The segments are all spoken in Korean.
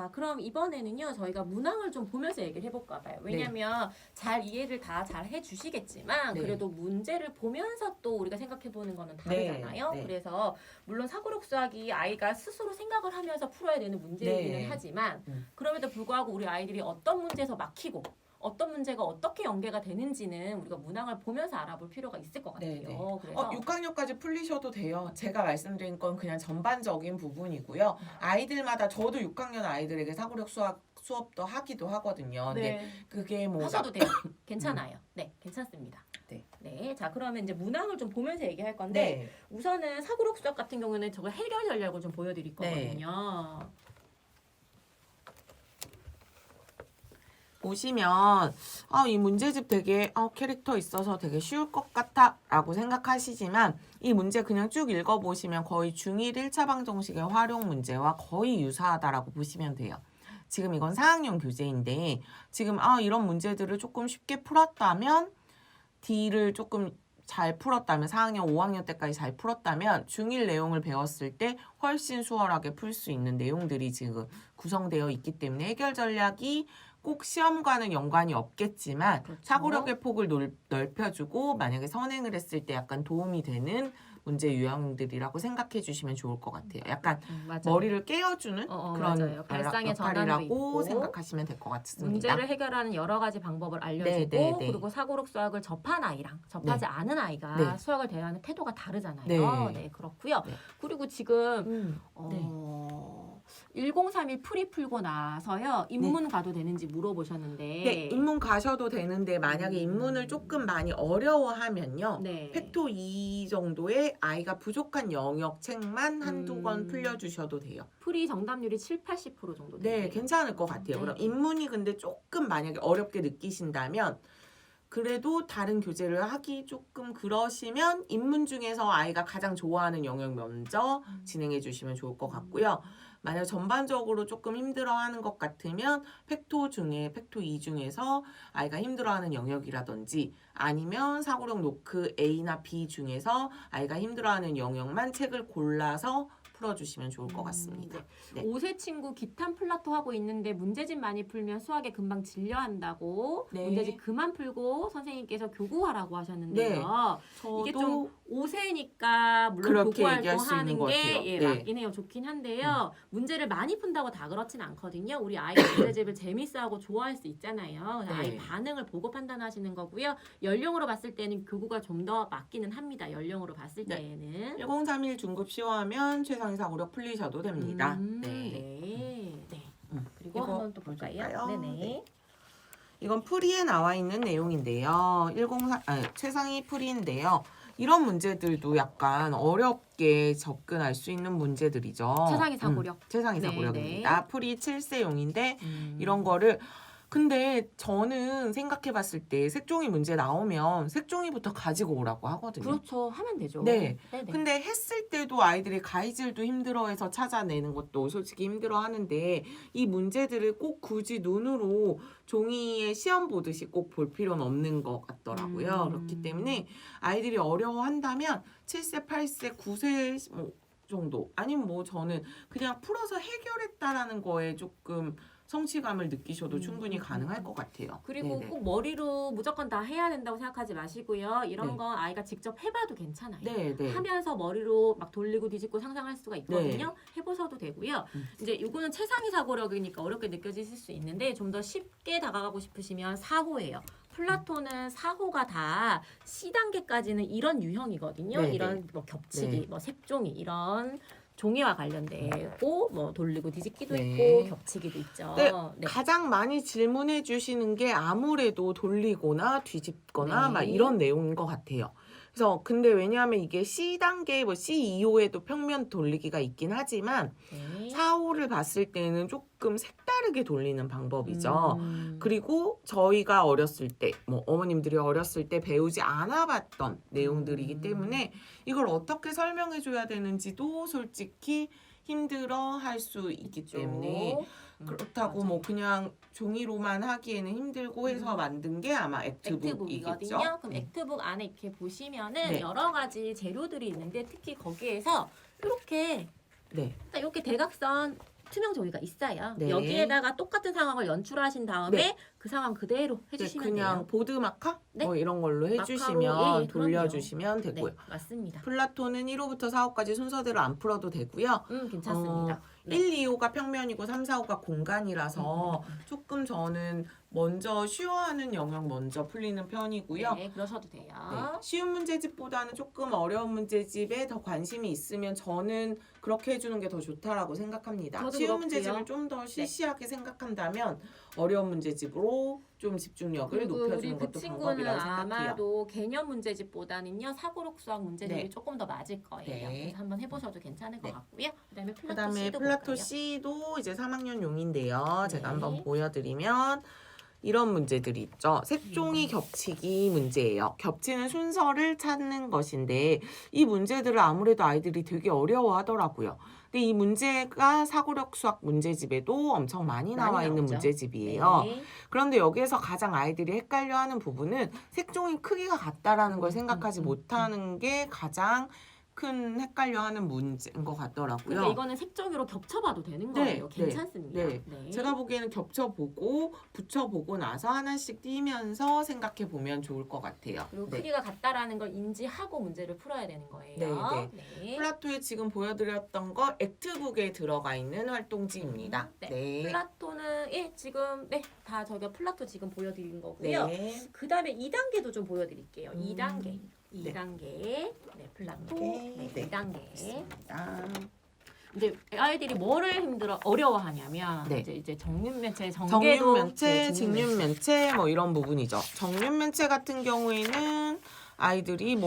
자, 그럼 이번에는요, 저희가 문항을 좀 보면서 얘기를 해볼까 봐요. 왜냐면 잘 이해를 다 잘 해주시겠지만, 네. 그래도 문제를 보면서 또 우리가 생각해보는 거는 다르잖아요. 네. 그래서 물론 사고력 수학이 아이가 스스로 생각을 하면서 풀어야 되는 문제이기는 네. 하지만, 그럼에도 불구하고 우리 아이들이 어떤 문제에서 막히고, 어떤 문제가 어떻게 연계가 되는지는 우리가 문항을 보면서 알아볼 필요가 있을 것 같아요. 네네. 그래서 6학년까지 풀리셔도 돼요. 제가 말씀드린 건 그냥 전반적인 부분이고요. 아이들마다 저도 6학년 아이들에게 사고력 수업도 하기도 하거든요. 근데 네. 그게 뭐 하셔도 돼요. 괜찮아요. 네, 괜찮습니다. 네. 네, 자 그러면 이제 문항을 좀 보면서 얘기할 건데 네. 우선은 사고력 수학 같은 경우는 저걸 해결 전략을 좀 보여드릴 거거든요. 보시면 이 문제집 되게 캐릭터 있어서 되게 쉬울 것 같아 라고 생각하시지만 이 문제 그냥 쭉 읽어보시면 거의 중1 1차 방정식의 활용 문제와 거의 유사하다라고 보시면 돼요. 지금 이건 4학년 교재인데 지금 이런 문제들을 조금 쉽게 풀었다면 D를 조금 잘 풀었다면 4학년, 5학년 때까지 잘 풀었다면 중1 내용을 배웠을 때 훨씬 수월하게 풀 수 있는 내용들이 지금 구성되어 있기 때문에 해결 전략이 꼭 시험과는 연관이 없겠지만 그렇죠. 사고력의 폭을 넓혀주고 만약에 선행을 했을 때 약간 도움이 되는 문제 유형들이라고 생각해 주시면 좋을 것 같아요. 약간 맞아요. 머리를 깨워주는 그런 맞아요. 발상의 전환도 역할이라고 있고 생각하시면 될 것 같습니다. 문제를 해결하는 여러 가지 방법을 알려주고 네. 그리고 사고력 수학을 접한 아이랑 접하지 않은 아이가 네. 수학을 대하는 태도가 다르잖아요. 네. 네, 그렇고요. 네. 그리고 지금 네. 1031 풀이 풀고 나서요. 인문 가도 되는지 물어보셨는데 네, 인문 가셔도 되는데 만약에 인문을 조금 많이 어려워하면요. 네. 팩토 2 정도의 아이가 부족한 영역 책만 한두 권 풀려주셔도 돼요. 풀이 정답률이 7, 80% 정도 돼요. 네, 괜찮을 것 같아요. 그럼 인문이 근데 조금 만약에 어렵게 느끼신다면 그래도 다른 교재를 하기 조금 그러시면 인문 중에서 아이가 가장 좋아하는 영역 먼저 진행해 주시면 좋을 것 같고요. 만약 전반적으로 조금 힘들어하는 것 같으면 팩토 2 중에서 아이가 힘들어하는 영역이라든지 아니면 사고력 노크 A나 B 중에서 아이가 힘들어하는 영역만 책을 골라서 풀어주시면 좋을 것 같습니다. 네. 5세 친구 기탄 플라토 하고 있는데 문제집 많이 풀면 수학에 금방 질려한다고 문제집 그만 풀고 선생님께서 교구하라고 하셨는데요. 이게 좀 5세니까 물론 교구 활동하는 게 맞긴 해요. 좋긴 한데요. 문제를 많이 푼다고 다 그렇진 않거든요. 우리 아이가 문제집을 재밌어하고 좋아할 수 있잖아요. 아이 반응을 보고 판단하시는 거고요. 연령으로 봤을 때는 교구가 좀 더 맞기는 합니다. 연령으로 봤을 때에는 1031 중급 시험하면 최상위 사고력 풀리셔도 됩니다. 그리고 한번 또 볼까요? 네네. 이건 풀이에 나와 있는 내용인데요. 최상위 풀이인데요. 이런 문제들도 약간 어렵게 접근할 수 있는 문제들이죠. 최상위 사고력. 최상위 사고력입니다. 풀이 7세용인데 이런 거를 근데 저는 생각해봤을 때 색종이 문제 나오면 색종이부터 가지고 오라고 하거든요. 그렇죠. 하면 되죠. 네. 근데 했을 때도 아이들이 가이질도 힘들어해서 찾아내는 것도 솔직히 힘들어하는데 이 문제들을 꼭 굳이 눈으로 종이에 시험 보듯이 꼭 볼 필요는 없는 것 같더라고요. 그렇기 때문에 아이들이 어려워한다면 7세, 8세, 9세 뭐 정도 아니면 뭐 저는 그냥 풀어서 해결했다라는 거에 조금 성취감을 느끼셔도 충분히 가능할 것 같아요. 그리고 꼭 머리로 무조건 다 해야 된다고 생각하지 마시고요. 이런 건 아이가 직접 해봐도 괜찮아요. 하면서 머리로 막 돌리고 뒤집고 상상할 수가 있거든요. 해보셔도 되고요. 이제 이거는 최상위 사고력이니까 어렵게 느껴지실 수 있는데 좀 더 쉽게 다가가고 싶으시면 4호예요. 플라톤은 4호가 다 C단계까지는 이런 유형이거든요. 이런 뭐 겹치기, 뭐 색종이 이런 종이와 관련되고 뭐 돌리고 뒤집기도 있고 겹치기도 있죠. 가장 많이 질문해 주시는 게 아무래도 돌리거나 뒤집거나 막 이런 내용인 것 같아요. 그래서 근데 왜냐하면 이게 C단계 뭐 C2호에도 평면 돌리기가 있긴 하지만 4호를 봤을 때는 조금 색다르게 돌리는 방법이죠. 그리고 저희가 어렸을 때 뭐 어머님들이 어렸을 때 배우지 않아 봤던 내용들이기 때문에 이걸 어떻게 설명해 줘야 되는지도 솔직히 힘들어 할 수 있기 때문에 그렇다고 뭐 그냥 종이로만 하기에는 힘들고 해서 만든 게 아마 액트북이겠죠. 그럼 액트북 안에 이렇게 보시면은 여러 가지 재료들이 있는데 특히 거기에서 이렇게 이렇게 대각선 투명 종이가 있어요. 네. 여기에다가 똑같은 상황을 연출하신 다음에 네. 그 상황 그대로 해주시면 그냥 돼요. 보드 마카 네. 뭐 이런 걸로 해주시면 마카로, 예, 돌려주시면 네, 되고요. 맞습니다. 플라톤은 1호부터 4호까지 순서대로 안 풀어도 되고요. 괜찮습니다. 1, 2호가 평면이고 3, 4호가 공간이라서 조금 저는 먼저 쉬워하는 영역 먼저 풀리는 편이고요. 네, 그러셔도 돼요. 네, 쉬운 문제집보다는 조금 어려운 문제집에 더 관심이 있으면 저는 그렇게 해주는 게 더 좋다라고 생각합니다. 저도 쉬운 그렇고요. 문제집을 좀 더 시시하게 생각한다면 어려운 문제집으로 좀 집중력을 그리고 높여주는 우리 그 것도 친구는 방법이라고 생각해요. 아마도 개념 문제집보다는요 사고록 수학 문제집이 네. 조금 더 맞을 거예요. 네. 그래서 한번 해보셔도 괜찮을 것 네. 같고요. 그다음에 플라토 그다음에 C도 플라토 볼까요? C도 이제 3학년 용인데요. 제가 네. 한번 보여드리면 이런 문제들이 있죠. 색종이 겹치기 문제예요. 겹치는 순서를 찾는 것인데 이 문제들을 아무래도 아이들이 되게 어려워하더라고요. 근데 이 문제가 사고력 수학 문제집에도 엄청 많이 나와 있는 나오죠. 문제집이에요. 네. 그런데 여기에서 가장 아이들이 헷갈려하는 부분은 색종이 크기가 같다라는 걸 생각하지 못하는 게 가장 큰 헷갈려하는 문제인 것 같더라고요. 그러니까 이거는 색종이로 겹쳐봐도 되는 거예요. 괜찮습니다. 네. 네. 제가 보기에는 겹쳐보고 붙여보고 나서 하나씩 띄면서 생각해보면 좋을 것 같아요. 그리고 네. 크기가 같다라는 걸 인지하고 문제를 풀어야 되는 거예요. 네, 네. 플라토에 지금 보여드렸던 거 액트북에 들어가 있는 활동지입니다. 네. 플라토는 지금 다 저희가 플라토 지금 보여드린 거고요. 네. 그 다음에 2단계도 좀 보여드릴게요. 2단계. 네. 2단계. 네, 플라토. 네. 네, 2단계. 있습니다. 근데 아이들이 뭐를 어려워하냐면 네. 이제 정육면체, 정육면체, 직육면체 뭐 이런 부분이죠. 정육면체 같은 경우에는 아이들이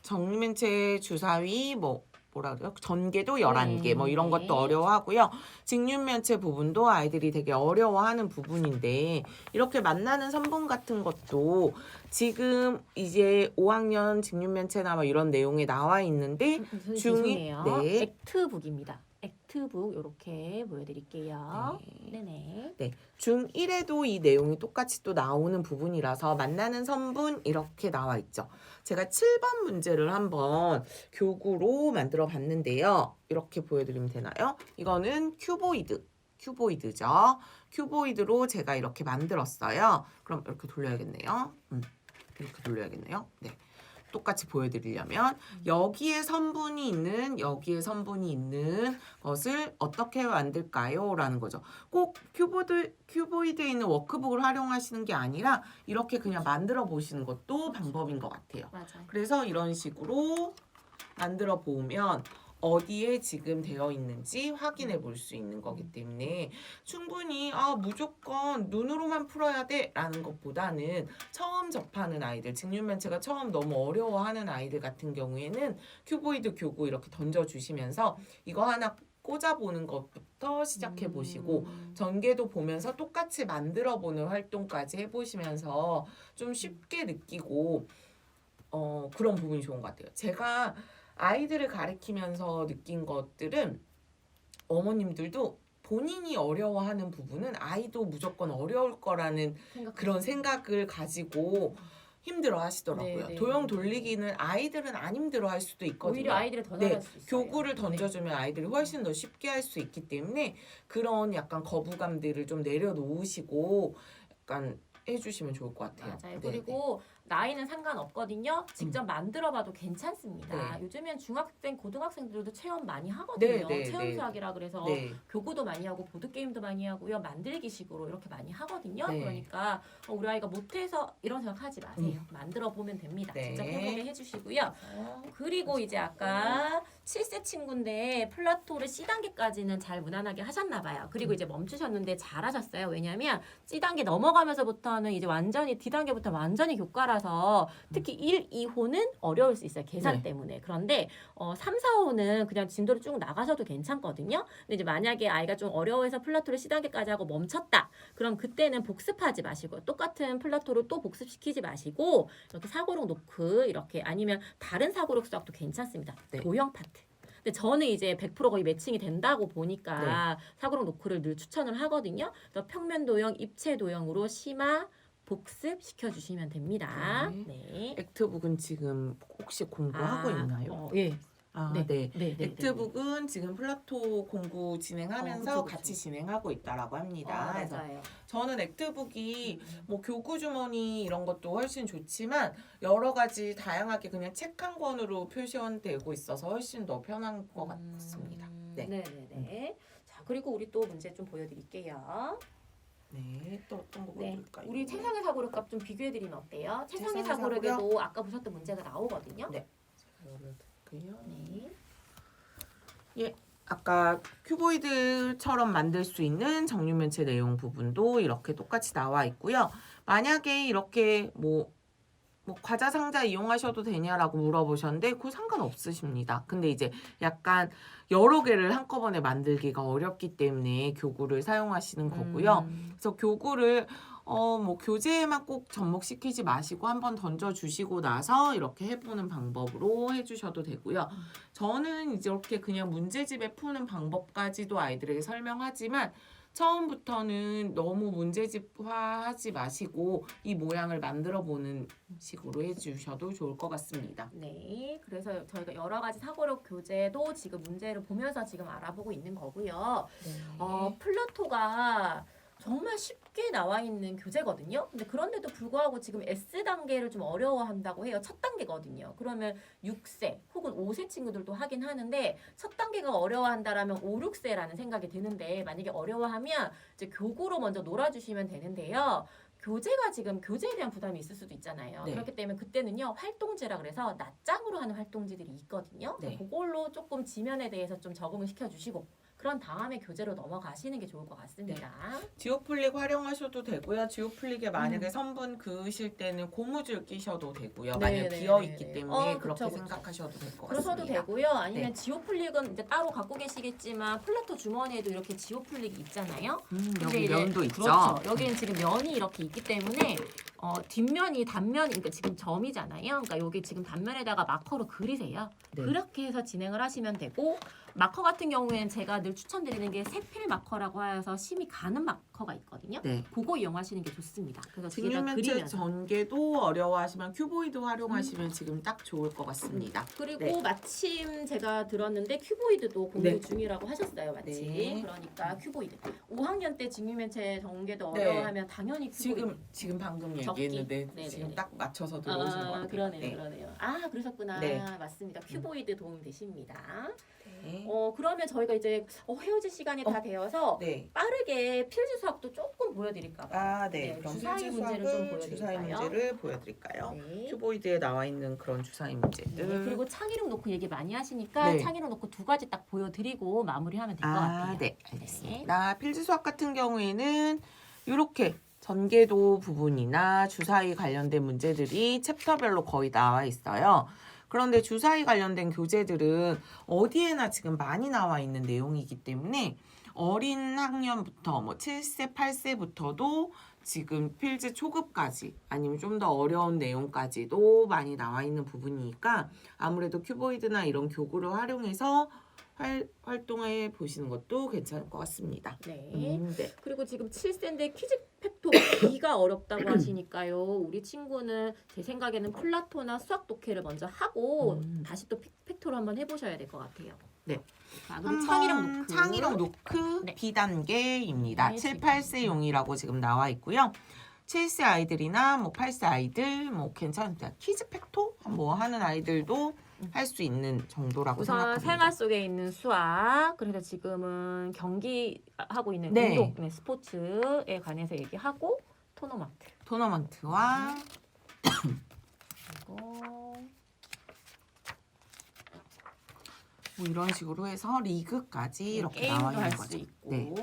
정육면체 주사위 뭐라 그래요? 전개도 11개 뭐 이런 것도 어려워하고요. 직육면체 부분도 아이들이 되게 어려워하는 부분인데 이렇게 만나는 선분 같은 것도 지금 이제 5학년 직육면체나 뭐 이런 내용에 나와 있는데 죄송해요. 네. 액트북입니다. 액트북 이렇게 보여드릴게요. 네네. 네, 중1에도 이 내용이 똑같이 또 나오는 부분이라서 만나는 선분 이렇게 나와 있죠. 제가 7번 문제를 한번 교구로 만들어 봤는데요. 이렇게 보여드리면 되나요? 이거는 큐보이드죠. 큐보이드로 제가 이렇게 만들었어요. 그럼 이렇게 돌려야겠네요. 이렇게 돌려야겠네요. 네. 똑같이 보여드리려면 여기에 선분이 있는 것을 어떻게 만들까요? 라는 거죠. 꼭 큐보이드에 있는 워크북을 활용하시는 게 아니라 이렇게 그냥 만들어 보시는 것도 방법인 것 같아요. 맞아요. 그래서 이런 식으로 만들어 보면 어디에 지금 되어 있는지 확인해 볼 수 있는 거기 때문에 충분히 무조건 눈으로만 풀어야 돼 라는 것보다는 처음 접하는 아이들, 직육면체가 처음 너무 어려워하는 아이들 같은 경우에는 큐보이드 교구 이렇게 던져주시면서 이거 하나 꽂아보는 것부터 시작해 보시고 전개도 보면서 똑같이 만들어 보는 활동까지 해보시면서 좀 쉽게 느끼고 그런 부분이 좋은 것 같아요. 제가 아이들을 가르치면서 느낀 것들은 어머님들도 본인이 어려워하는 부분은 아이도 무조건 어려울 거라는 그런 생각을 가지고 힘들어 하시더라고요. 도형 돌리기는 아이들은 안 힘들어 할 수도 있거든요. 오히려 아이들이 더 잘할 수 있어요. 교구를 던져주면 아이들이 훨씬 더 쉽게 할 수 있기 때문에 그런 약간 거부감들을 좀 내려놓으시고 약간 해주시면 좋을 것 같아요. 맞아요. 그리고 나이는 상관없거든요. 직접 만들어봐도 괜찮습니다. 요즘엔 중학생, 고등학생들도 체험 많이 하거든요. 체험 수학이라 그래서 교구도 많이 하고 보드게임도 많이 하고요. 만들기식으로 이렇게 많이 하거든요. 그러니까 우리 아이가 못해서 이런 생각하지 마세요. 만들어보면 됩니다. 직접 해보게 해주시고요. 그리고 이제 아까 7세 친구인데 플라토를 C단계까지는 잘 무난하게 하셨나 봐요. 그리고 이제 멈추셨는데 잘하셨어요. 왜냐면 C단계 넘어가면서부터는 이제 완전히 D단계부터 완전히 교과라서 특히 1, 2호는 어려울 수 있어요. 계산 때문에. 그런데 3, 4호는 그냥 진도를 쭉 나가셔도 괜찮거든요. 근데 이제 만약에 아이가 좀 어려워해서 플라토를 C단계까지 하고 멈췄다. 그럼 그때는 복습하지 마시고 똑같은 플라토를 또 복습시키지 마시고 이렇게 사고록 노크 이렇게 아니면 다른 사고록 수학도 괜찮습니다. 도형 파트. 근데 저는 이제 100% 거의 매칭이 된다고 보니까 사고록 노크를 늘 추천을 하거든요. 그래서 평면 도형, 입체 도형으로 심화 복습 시켜주시면 됩니다. 액트북은 지금 혹시 공부하고 있나요? 네. 액트북은 지금 플라토 공부 진행하면서 그쵸. 같이 진행하고 있다라고 합니다. 그래서 맞아요. 저는 액트북이 뭐 교구 주머니 이런 것도 훨씬 좋지만 여러 가지 다양하게 그냥 책 한 권으로 표시되고 있어서 훨씬 더 편한 것 같습니다. 네네네. 자, 그리고 우리 또 문제 좀 보여드릴게요. 네, 또 어떤 거 네, 보여드릴까요? 우리 최상의 사고력값 좀 비교해드리면 어때요? 최상의 최상의 사고력에도 아까 보셨던 문제가 나오거든요. 네. 보여드릴게요. 네. 예, 아까 큐보이드처럼 만들 수 있는 정류면체 내용 부분도 이렇게 똑같이 나와 있고요. 만약에 이렇게 뭐 과자 상자 이용하셔도 되냐라고 물어보셨는데 그거 상관없으십니다. 근데 이제 약간 여러 개를 한꺼번에 만들기가 어렵기 때문에 교구를 사용하시는 거고요. 그래서 교구를 뭐 교재에만 꼭 접목시키지 마시고 한번 던져주시고 나서 이렇게 해보는 방법으로 해주셔도 되고요. 저는 이제 이렇게 그냥 문제집에 푸는 방법까지도 아이들에게 설명하지만 처음부터는 너무 문제집화하지 마시고 이 모양을 만들어 보는 식으로 해주셔도 좋을 것 같습니다. 네, 그래서 저희가 여러 가지 사고력 교재도 지금 문제를 보면서 지금 알아보고 있는 거고요. 플라토가 정말 쉽게 나와 있는 교재거든요. 근데 그런데도 불구하고 지금 S단계를 좀 어려워한다고 해요. 첫 단계거든요. 그러면 6세 혹은 5세 친구들도 하긴 하는데 첫 단계가 어려워한다라면 5, 6세라는 생각이 드는데 만약에 어려워하면 이제 교구로 먼저 놀아주시면 되는데요. 교재가 지금 교재에 대한 부담이 있을 수도 있잖아요. 네. 그렇기 때문에 그때는요 활동지라 그래서 낮장으로 하는 활동지들이 있거든요. 네. 그걸로 조금 지면에 대해서 좀 적응을 시켜주시고 그런 다음에 교재로 넘어가시는 게 좋을 것 같습니다. 지오플릭 활용하셔도 되고요. 지오플릭에 만약에 선분 그으실 때는 고무줄 끼셔도 되고요. 만약에 비어있기 때문에 그렇게 생각하셔도 될 것 같습니다. 그러셔도 되고요. 아니면 지오플릭은 이제 따로 갖고 계시겠지만 플라토 주머니에도 이렇게 지오플릭이 있잖아요. 여기 면도 있죠. 그렇죠. 여기는 지금 면이 이렇게 있기 때문에 뒷면이 단면, 그러니까 지금 점이잖아요. 그러니까 여기 지금 단면에다가 마커로 그리세요. 네. 그렇게 해서 진행을 하시면 되고 마커 같은 경우에는 제가 늘 추천드리는 게 세필 마커라고 해서 심이 가는 마커가 있거든요. 네. 그거 이용하시는 게 좋습니다. 그래서 뒤에다 직류면체 그리면서. 전개도 어려워하시면 큐보이드 활용하시면 지금 딱 좋을 것 같습니다. 그리고 마침 제가 들었는데 큐보이드도 공부 중이라고 하셨어요. 마침. 네. 그러니까 큐보이드. 5학년 때 직류면체 전개도 어려워하면 당연히 큐보이드. 지금 방금 얘기했는데 네네네. 지금 딱 맞춰서 들어오신 것 같아요. 그러네요. 아, 그러셨구나. 네. 맞습니다. 큐보이드 도움이 되십니다. 네. 그러면 저희가 이제 헤어질 시간이 다 되어서 네. 빠르게 필수 수학도 조금 보여드릴까 봐요. 네. 그럼 주사위 문제를 좀 주사위 보여드릴까요? 문제를 보여드릴까요? 네. 큐보이드에 나와 있는 그런 주사위 문제들. 네, 그리고 창의력 놓고 얘기 많이 하시니까 네. 창의력 놓고 두 가지 딱 보여드리고 마무리하면 될 것 같아요. 네, 알겠습니다. 필수 수학 같은 경우에는 이렇게 전개도 부분이나 주사위 관련된 문제들이 챕터별로 거의 나와 있어요. 그런데 주사위 관련된 교재들은 어디에나 지금 많이 나와 있는 내용이기 때문에 어린 학년부터 뭐 7세, 8세부터도 지금 필즈 초급까지 아니면 좀 더 어려운 내용까지도 많이 나와 있는 부분이니까 아무래도 큐보이드나 이런 교구를 활용해서 활동해 보시는 것도 괜찮을 것 같습니다. 네. 네. 그리고 지금 7세인데 퀴즈 팩토 B가 어렵다고 하시니까요. 우리 친구는 제 생각에는 플라토나 수학 독해를 먼저 하고 다시 또 팩토를 한번 해보셔야 될 것 같아요. 네. 자, 그리고 창의력 창의력 노크 네. B단계입니다. 네, 7, 8세용이라고 지금 나와 있고요. 7세 아이들이나 뭐 8세 아이들 뭐 괜찮습니다. 퀴즈 팩토 뭐 하는 아이들도 할 수 있는 정도라고 우선 생각합니다. 생활 속에 있는 수학, 그래서 지금은 경기하고 있는 네. 운동, 스포츠에 관해서 얘기하고 토너먼트와 그리고 뭐 이런 식으로 해서 리그까지 이렇게 게임도 나와 있는 할 수 거죠. 있고 네.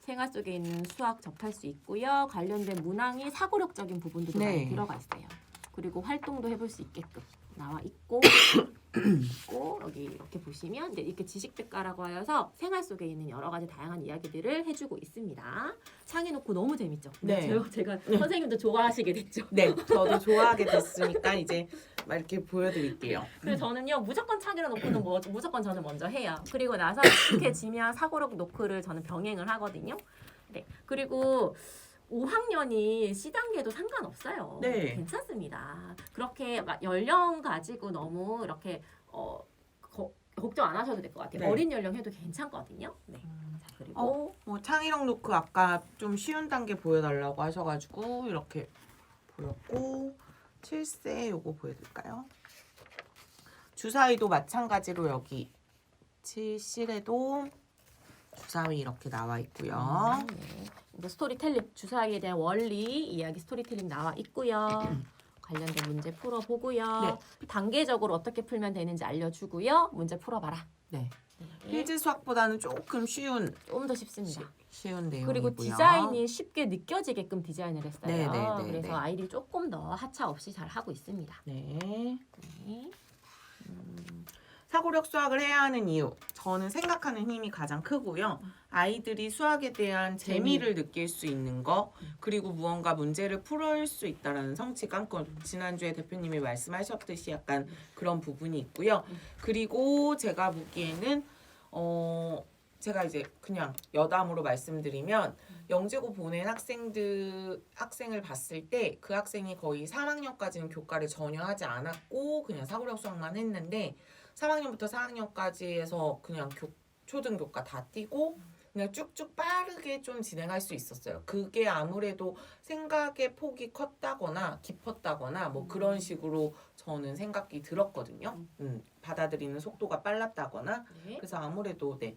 생활 속에 있는 수학 접할 수 있고요. 관련된 문항이 사고력적인 부분들이 네. 많이 들어가 있어요. 그리고 활동도 해볼 수 있게끔 나와 있고 여기 이렇게 보시면 이제 이렇게 지식백과라고 하여서 생활 속에 있는 여러 가지 다양한 이야기들을 해주고 있습니다. 창의 놓고 너무 재밌죠? 네. 제가 선생님도 좋아하시게 됐죠. 네, 저도 좋아하게 됐으니까 이제 막 이렇게 보여드릴게요. 그래서 저는요 무조건 창의력 노크는 무조건 저는 먼저 해요. 그리고 나서 익숙해지면 사고력 노크를 저는 병행을 하거든요. 네, 그리고 5학년이 C단계도 상관없어요. 네. 괜찮습니다. 그렇게 막 연령 가지고 너무 이렇게 걱정 안 하셔도 될 것 같아요. 네. 어린 연령 해도 괜찮거든요. 네. 자, 그리고 뭐 창의력 노크 아까 좀 쉬운 단계 보여달라고 하셔가지고 이렇게 보였고 7세 요거 보여드릴까요? 주사위도 마찬가지로 여기 7실에도 주사위 이렇게 나와 있고요. 네. 이제 스토리텔링 주사위에 대한 원리 이야기 스토리텔링 나와 있고요. 관련된 문제 풀어보고요. 네. 단계적으로 어떻게 풀면 되는지 알려주고요. 문제 풀어봐라. 네. 네. 필즈 수학보다는 조금 쉬운 좀 더 쉽습니다. 쉬운 내용이고요. 그리고 디자인이 쉽게 느껴지게끔 디자인을 했어요. 네, 네, 네, 그래서 네. 아이들이 조금 더 하차 없이 잘 하고 있습니다. 네. 네. 사고력 수학을 해야 하는 이유. 저는 생각하는 힘이 가장 크고요. 아이들이 수학에 대한 재미를 느낄 수 있는 거, 그리고 무언가 문제를 풀을 수 있다라는 성취감. 지난주에 대표님이 말씀하셨듯이 약간 그런 부분이 있고요. 그리고 제가 보기에는 제가 이제 그냥 여담으로 말씀드리면 영재고 보낸 학생을 봤을 때 그 학생이 거의 3학년까지는 교과를 전혀 하지 않았고 그냥 사고력 수학만 했는데 3학년부터 4학년까지 해서 그냥 초등교과 다 띄고 그냥 쭉쭉 빠르게 좀 진행할 수 있었어요. 그게 아무래도 생각의 폭이 컸다거나 깊었다거나 뭐 그런 식으로 저는 생각이 들었거든요. 받아들이는 속도가 빨랐다거나. 네. 그래서 아무래도 네.